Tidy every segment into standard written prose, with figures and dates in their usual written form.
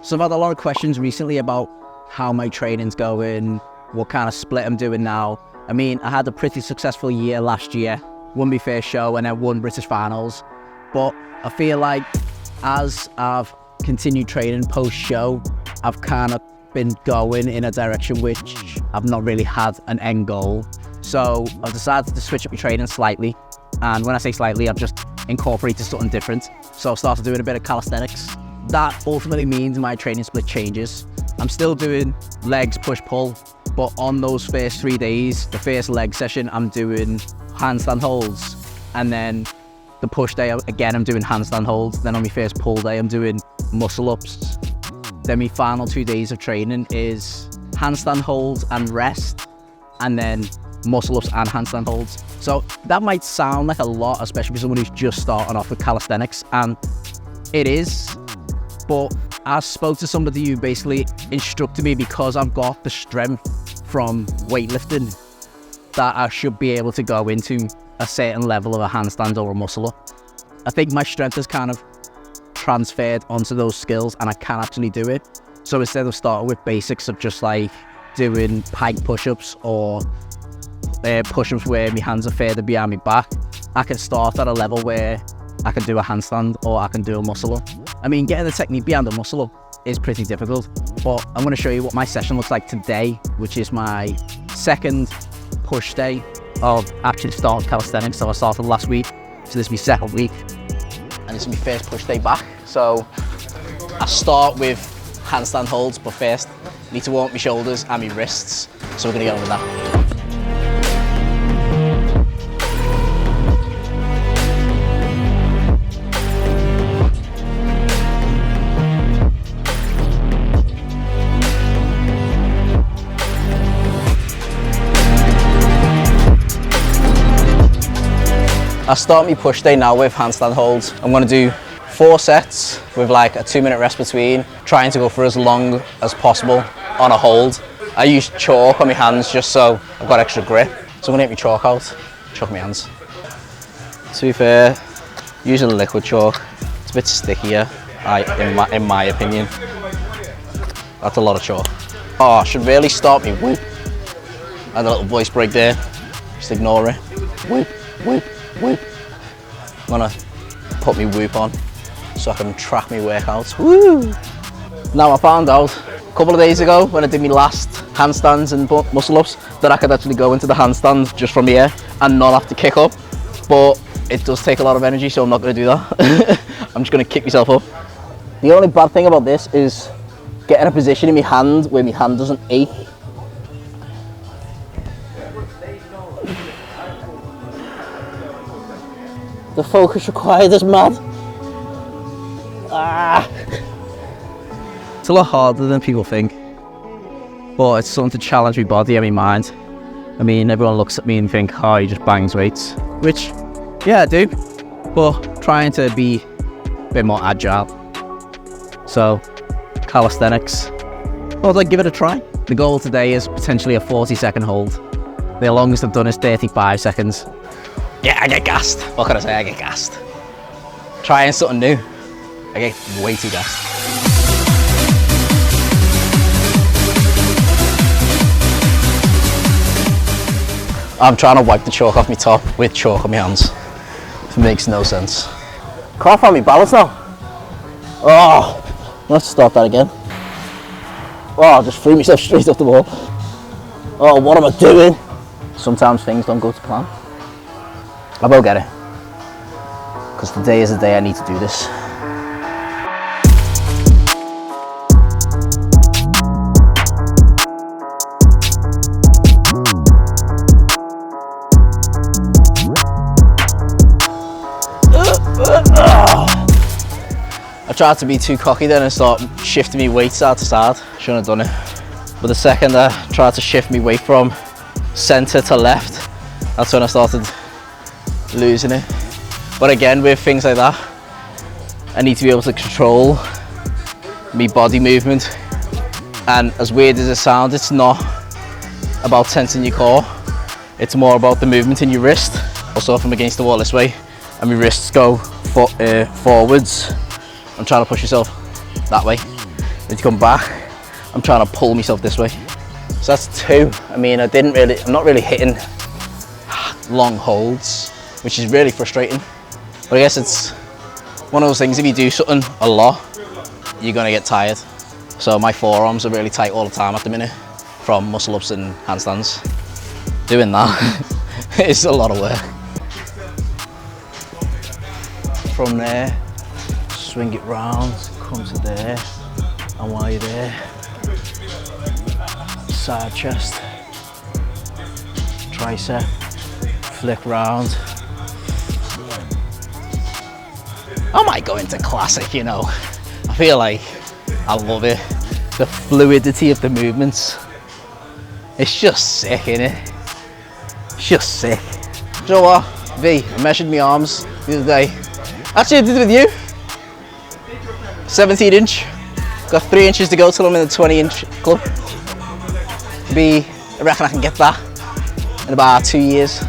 So I've had a lot of questions recently about how my training's going, what kind of split I'm doing now. I mean, I had a pretty successful year last year, won my first show and then won British finals. But I feel like as I've continued training post-show, I've kind of been going in a direction which I've not really had an end goal. So I've decided to switch up my training slightly. And when I say slightly, I've just incorporated something different. So I've started doing a bit of calisthenics. That ultimately means my training split changes. I'm still doing legs, push, pull, but on those first 3 days, the first leg session, I'm doing handstand holds. And then the push day, again, I'm doing handstand holds. Then on my first pull day, I'm doing muscle ups. Then my final 2 days of training is handstand holds and rest, and then muscle ups and handstand holds. So that might sound like a lot, especially for someone who's just starting off with calisthenics, and it is, but I spoke to somebody who basically instructed me, because I've got the strength from weightlifting, that I should be able to go into a certain level of a handstand or a muscle up. I think my strength has kind of transferred onto those skills and I can actually do it. So instead of starting with basics of just like doing pike push-ups or push-ups where my hands are further behind my back, I can start at a level where I can do a handstand or I can do a muscle up. I mean, getting the technique behind the muscle up is pretty difficult, but I'm going to show you what my session looks like today, which is my second push day of actually starting calisthenics. So I started last week, so this is my second week, and this is my first push day back. So I start with handstand holds, but first I need to warm up my shoulders and my wrists, so we're going to get on with that. I start my push day now with handstand holds. I'm going to do 4 sets with like a 2-minute rest between, trying to go for as long as possible on a hold. I use chalk on my hands just so I've got extra grip. So I'm going to get my chalk out, chalk my hands. To be fair, using liquid chalk, it's a bit stickier, in my opinion. That's a lot of chalk. Oh, I should really start me whoop. I had a little voice break there, just ignore it. Whoop, whoop. Whoop. I'm gonna put my whoop on so I can track my workouts. Woo! Now I found out a couple of days ago when I did my last handstands and muscle ups that I could actually go into the handstands just from here and not have to kick up, but it does take a lot of energy, so I'm not going to do that. I'm just going to kick myself up. The only bad thing about this is getting a position in my hand where my hand doesn't ache. The focus required is mad. It's a lot harder than people think, but it's something to challenge my body and my mind. I mean, everyone looks at me and think, oh, he just bangs weights, which, yeah, I do, but trying to be a bit more agile. So, calisthenics, well, I'd give it a try. The goal today is potentially a 40-second hold. The longest I've done is 35 seconds. Yeah, I get gassed. What can I say? I get gassed. Trying something new, I get way too gassed. I'm trying to wipe the chalk off my top with chalk on my hands. It makes no sense. Can't find my balance now. Oh, let's start that again. Oh, I just threw myself straight off the wall. Oh, what am I doing? Sometimes things don't go to plan. I will get it, because today is the day I need to do this. I tried to be too cocky then and start shifting my weight side to side. Shouldn't have done it. But the second I tried to shift my weight from centre to left, that's when I started losing it. But again, with things like that, I need to be able to control my body movement, and as weird as it sounds, it's not about tensing your core, it's more about the movement in your wrist. Also, if I'm against the wall this way and my wrists go forwards, I'm trying to push yourself that way. As you come back, I'm trying to pull myself this way. So that's 2. I mean, I'm not really hitting long holds, which is really frustrating. But I guess it's one of those things, if you do something a lot, you're gonna get tired. So my forearms are really tight all the time at the minute from muscle ups and handstands. Doing that is a lot of work. From there, swing it round, come to there, and while you're there, side chest, tricep, flick round. I might go into classic, you know. I feel like I love it. The fluidity of the movements. It's just sick, innit? It's just sick. Do you know what? V, I measured my arms the other day. Actually, I did it with you. 17 inch. Got 3 inches to go till I'm in the 20 inch club. I reckon I can get that in about 2 years.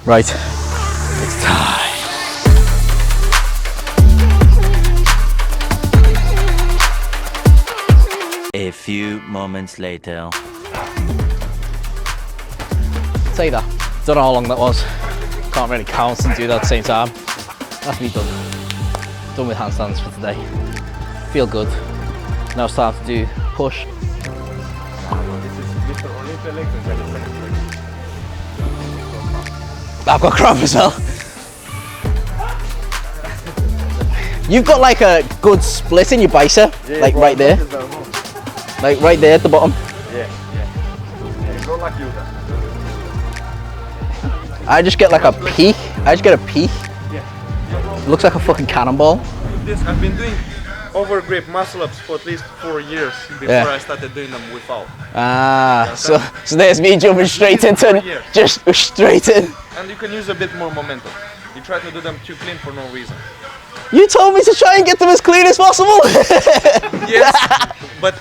Right, it's time. A few moments later. Say that. Don't know how long that was. Can't really count and do that at the same time. That's me done. Done with handstands for today. Feel good. Now it's time to do push. I've got cramp as well. You've got like a good split in your bicep, yeah, like right there. Like right there at the bottom. Yeah. Go like you. I just get like a peak. I just get a peak. Yeah. Looks like a fucking cannonball. This I've been doing over grip muscle ups for at least 4 years before I started doing them without. Ah, so there's me jumping straight into, just straight in. And you can use a bit more momentum. You try to do them too clean for no reason. You told me to try and get them as clean as possible. Yes, but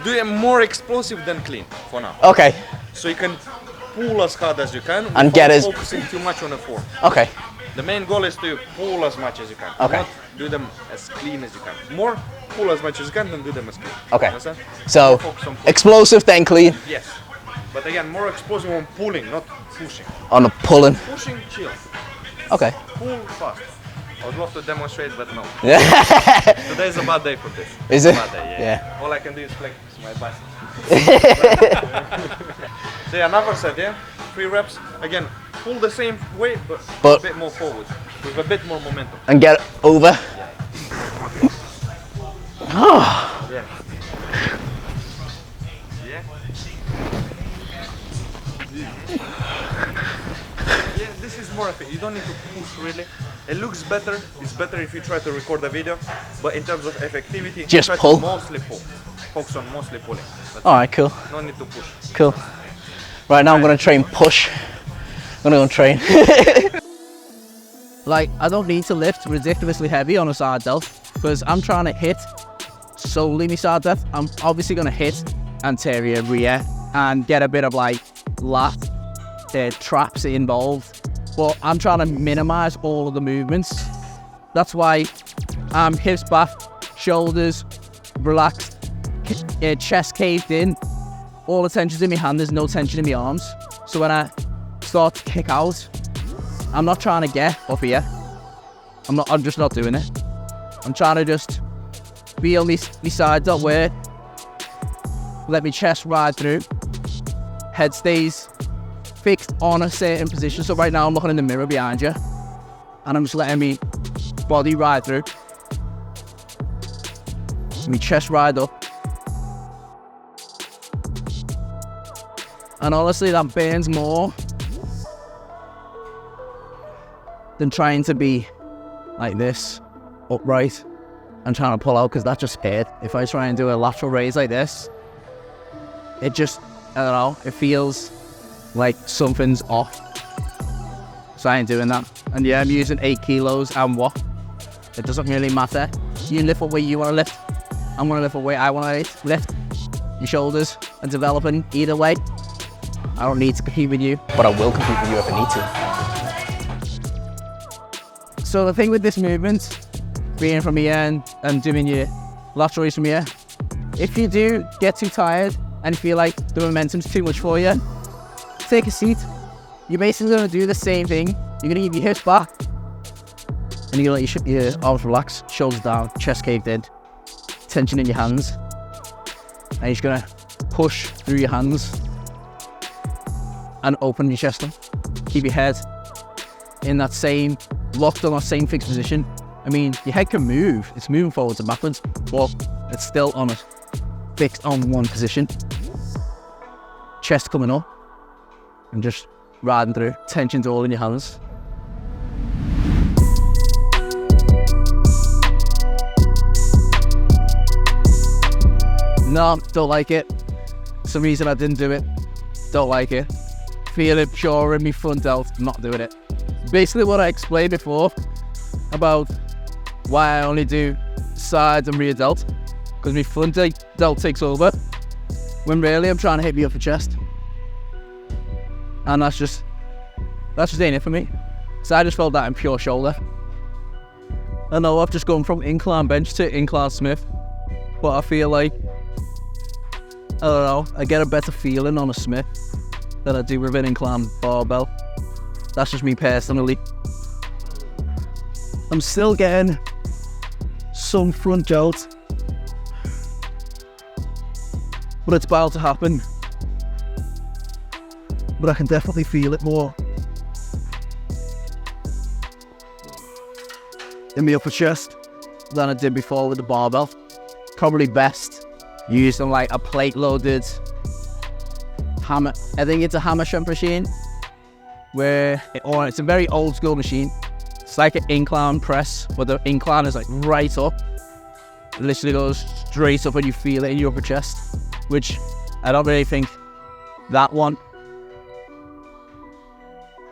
do them more explosive than clean for now. Okay. So you can pull as hard as you can and get as focusing too much on the form. Okay. The main goal is to pull as much as you can. Okay. Not do them as clean as you can. More pull as much as you can than do them as clean. Okay. Understand? So explosive then clean. Yes. But again, more explosive on pulling, not pushing. On the pulling. Pushing, chill. Okay. Pull fast. I would love to demonstrate, but no. Yeah. Today's a bad day for this. Is it? Bad day, Yeah. All I can do is flex my bicep. So yeah, another set, yeah? 3 reps. Again, pull the same way, but a bit more forward, with a bit more momentum. And get over. Yeah. Oh. Yeah. Yeah. Yeah, this is more effective. You don't need to push really. It looks better. It's better if you try to record the video, but in terms of effectivity, just try pull. To mostly pull. Focus on mostly pulling. Alright, cool. No need to push. Cool. Right now I'm gonna train push. I'm gonna go and train. Like, I don't need to lift ridiculously heavy on a side delt because I'm trying to hit solely my side delt. I'm obviously gonna hit anterior, rear, and get a bit of like lat traps involved. But I'm trying to minimize all of the movements. That's why I'm hips back, shoulders relaxed, chest caved in. All the tension's in my hand, there's no tension in my arms. So when I start to kick out, I'm not trying to get up here. I'm just not doing it. I'm trying to just feel me sides up where, let me chest ride through. Head stays fixed on a certain position. So right now I'm looking in the mirror behind you and I'm just letting me body ride through. Me chest ride up. And honestly, that burns more than trying to be like this, upright, and trying to pull out, because that just hurt. If I try and do a lateral raise like this, it just, I don't know, it feels like something's off. So I ain't doing that. And yeah, I'm using 8 kilos and what? It doesn't really matter. You lift what weight you want to lift. I'm going to lift what weight I want to lift. Your shoulders are developing either way. I don't need to compete with you, but I will compete with you if I need to. So the thing with this movement, being from here and doing your lateral raise from here, if you do get too tired and feel like the momentum's too much for you, take a seat. You're basically going to do the same thing. You're going to give your hips back, and you're going to let your arms relax, shoulders down, chest caved in, tension in your hands, and you're just going to push through your hands and open your chest up. Keep your head in that same, locked on that same fixed position. I mean, your head can move. It's moving forwards and backwards, but it's still on it, fixed on one position. Chest coming up and just riding through. Tension's all in your hands. No, don't like it. Some reason I didn't do it. Don't like it. Feel it pure in my front delt. Not doing it. Basically what I explained before about why I only do sides and rear delt, because my front delt takes over when really I'm trying to hit the upper chest, and that's just ain't it for me. So I just felt that in pure shoulder. I know I've just gone from incline bench to incline Smith, but I feel like, I don't know, I get a better feeling on a Smith than I do with an incline barbell. That's just me personally. I'm still getting some front jolt, but it's about to happen. But I can definitely feel it more in my upper chest than I did before with the barbell. Probably best using like a plate loaded hammer. I think it's a hammer strength machine, or it's a very old school machine. It's like an incline press, but the incline is like right up. It literally goes straight up and you feel it in your upper chest, which I don't really think that one,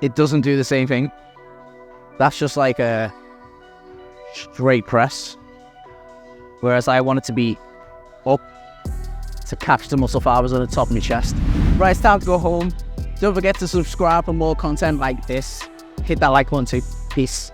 it doesn't do the same thing. That's just like a straight press, whereas I want it to be up to catch the muscle fibers on the top of my chest. Right, it's time to go home. Don't forget to subscribe for more content like this. Hit that like button too. Peace.